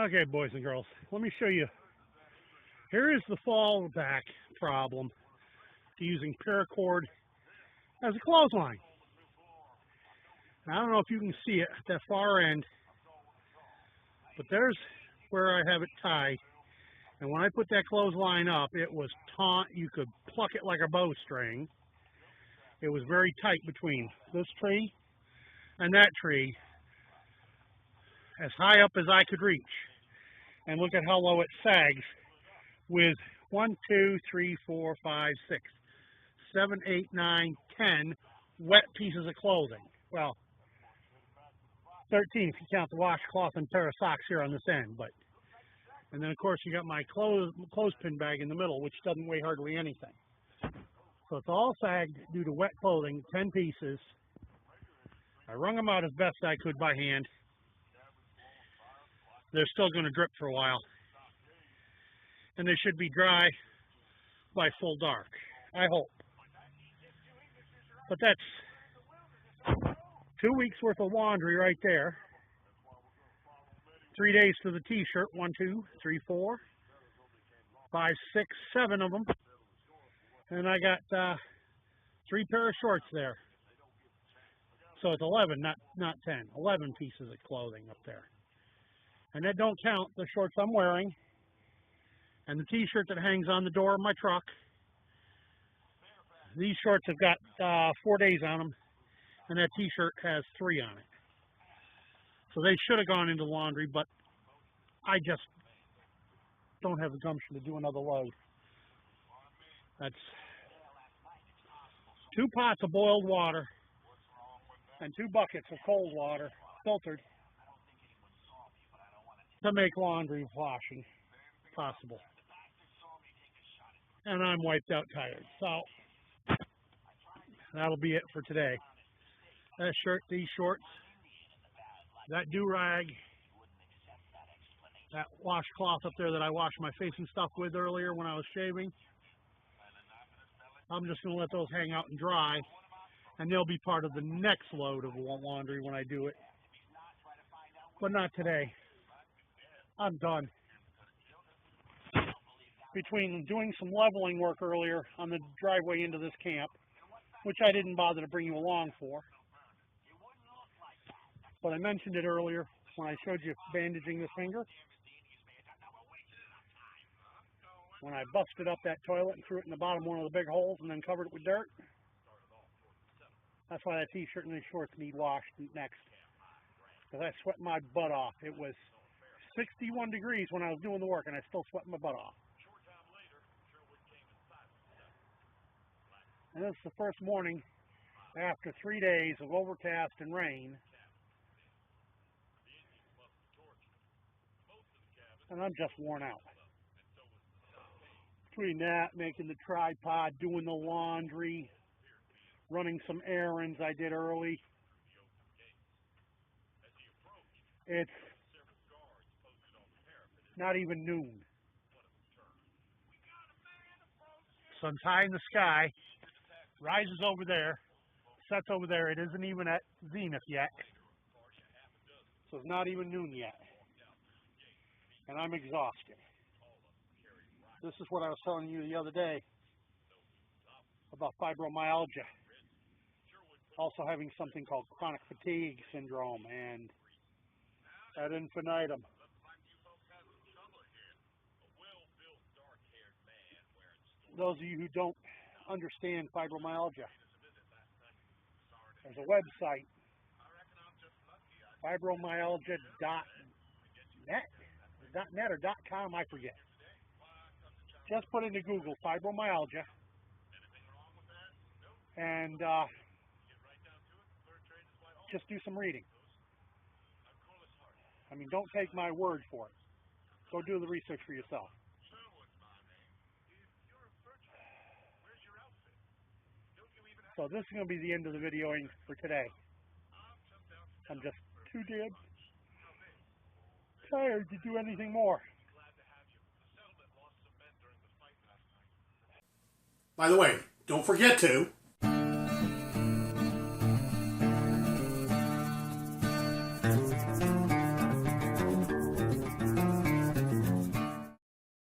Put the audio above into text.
Okay, boys and girls, let me show you. Here is the fallback problem to using paracord as a clothesline. Now, I don't know if you can see it at that far end, but there's where I have it tied. And when I put that clothesline up, it was taut. You could pluck it like a bowstring. It was very tight between this tree and that tree, as high up as I could reach. And look at how low it sags with 1, 2, 3, 4, 5, 6, 7, 8, 9, 10 wet pieces of clothing. Well, 13 if you count the washcloth and pair of socks here on this end. And then of course you got my clothespin bag in the middle, which doesn't weigh hardly anything. So it's all sagged due to wet clothing, 10 pieces. I wrung them out as best I could by hand. They're still going to drip for a while. And they should be dry by full dark, I hope. But that's 2 weeks worth of laundry right there. 3 days to the t-shirt, 1, 2, 3, 4, 5, 6, 7 of them. And I got 3 pair of shorts there. So it's 11, not 10. 11 pieces of clothing up there. And that don't count the shorts I'm wearing and the t-shirt that hangs on the door of my truck. These shorts have got 4 days on them, and that t-shirt has 3 on it. So they should have gone into laundry, but I just don't have the gumption to do another load. That's 2 pots of boiled water and 2 buckets of cold water, filtered, to make laundry washing possible. And I'm wiped out tired. So that'll be it for today. That shirt, these shorts, that do-rag, that washcloth up there that I washed my face and stuff with earlier when I was shaving. I'm just going to let those hang out and dry, and they'll be part of the next load of laundry when I do it. But not today. I'm done. Between doing some leveling work earlier on the driveway into this camp, which I didn't bother to bring you along for, but I mentioned it earlier when I showed you bandaging this finger. When I busted up that toilet and threw it in the bottom of one of the big holes and then covered it with dirt. That's why that t-shirt and these shorts need washed next. Because I sweat my butt off. It was 61 degrees when I was doing the work and I still sweat my butt off. And this is the first morning after 3 days of overcast and rain. And I'm just worn out. Between that, making the tripod, doing the laundry, running some errands I did early. It's not even noon. Sun's high in the sky, rises over there, sets over there. It isn't even at zenith yet. So it's not even noon yet. And I'm exhausted. This is what I was telling you the other day about fibromyalgia. Also having something called chronic fatigue syndrome and ad infinitum. Those of you who don't understand fibromyalgia, there's a website, fibromyalgia.net or .com, I forget. Just put into Google fibromyalgia and just do some reading. I mean, don't take my word for it. Go do the research for yourself. So this is going to be the end of the videoing for today. I'm just too damn tired to do anything more. By the way, don't forget to